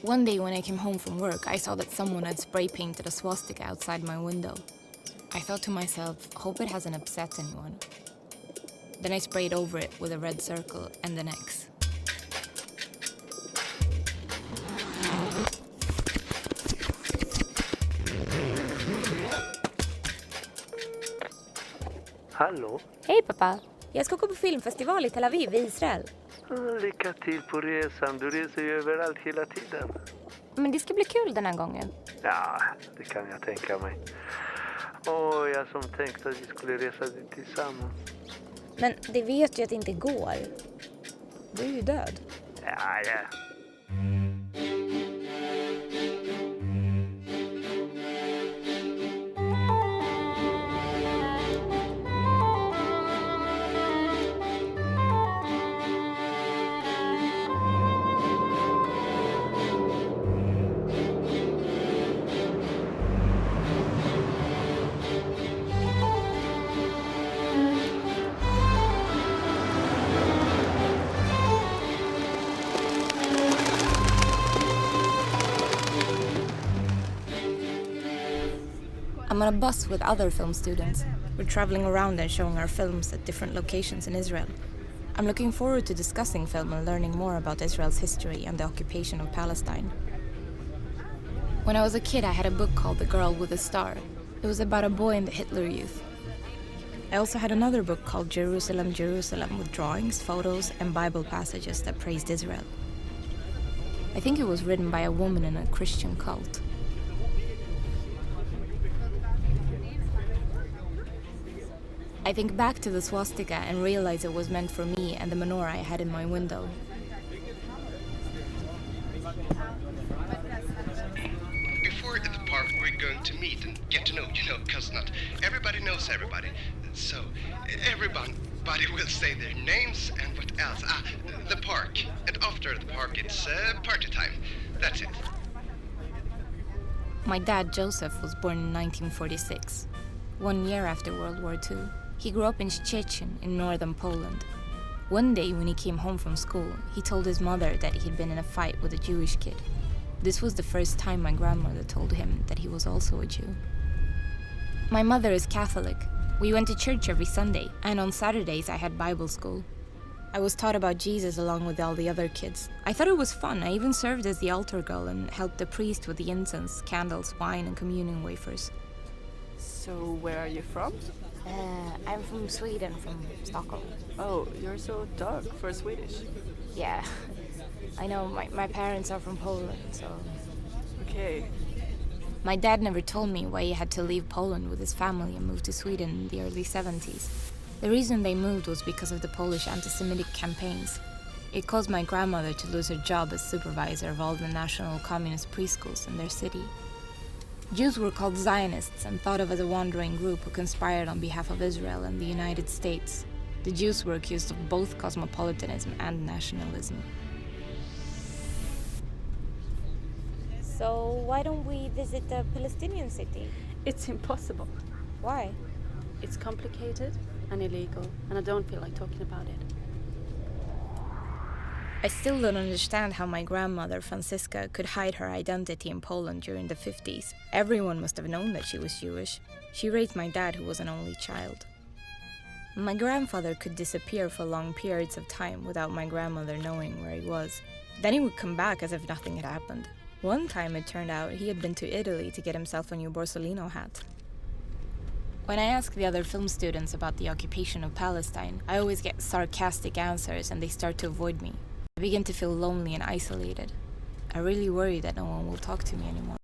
One day when I came home from work, I saw that someone had spray painted a swastika outside my window. I thought to myself, hope it hasn't upset anyone. Then I sprayed over it with a red circle and an X. Hallå? Hej pappa! Jag ska gå på filmfestival i Tel Aviv, Israel. Lycka till på resan. Du reser ju överallt hela tiden. Men det ska bli kul den här gången. Ja, det kan jag tänka mig. Jag som tänkte att vi skulle resa dit tillsammans. Men det vet ju att det inte går. Du är ju död. Ja. I'm on a bus with other film students. We're traveling around and showing our films at different locations in Israel. I'm looking forward to discussing film and learning more about Israel's history and the occupation of Palestine. When I was a kid, I had a book called The Girl with a Star. It was about a boy in the Hitler Youth. I also had another book called Jerusalem, Jerusalem, with drawings, photos, and Bible passages that praised Israel. I think it was written by a woman in a Christian cult. I think back to the swastika and realize it was meant for me and the menorah I had in my window. Before the park, we're going to meet and get to know, because not everybody knows everybody. So everybody will say their names and what else. The park. And after the park, it's party time. That's it. My dad, Joseph, was born in 1946, 1 year after World War II. He grew up in Szczecin in northern Poland. One day when he came home from school, he told his mother that he'd been in a fight with a Jewish kid. This was the first time my grandmother told him that he was also a Jew. My mother is Catholic. We went to church every Sunday, and on Saturdays I had Bible school. I was taught about Jesus along with all the other kids. I thought it was fun. I even served as the altar girl and helped the priest with the incense, candles, wine, and communion wafers. So, where are you from? I'm from Sweden, from Stockholm. Oh, you're so dark for Swedish. Yeah, I know, my parents are from Poland, so... Okay. My dad never told me why he had to leave Poland with his family and move to Sweden in the early 70s. The reason they moved was because of the Polish anti-Semitic campaigns. It caused my grandmother to lose her job as supervisor of all the national communist preschools in their city. Jews were called Zionists and thought of as a wandering group who conspired on behalf of Israel and the United States. The Jews were accused of both cosmopolitanism and nationalism. So why don't we visit the Palestinian city? It's impossible. Why? It's complicated and illegal, and I don't feel like talking about it. I still don't understand how my grandmother, Franziska, could hide her identity in Poland during the 50s. Everyone must have known that she was Jewish. She raised my dad, who was an only child. My grandfather could disappear for long periods of time without my grandmother knowing where he was. Then he would come back as if nothing had happened. One time it turned out he had been to Italy to get himself a new Borsalino hat. When I ask the other film students about the occupation of Palestine, I always get sarcastic answers and they start to avoid me. I begin to feel lonely and isolated. I really worry that no one will talk to me anymore.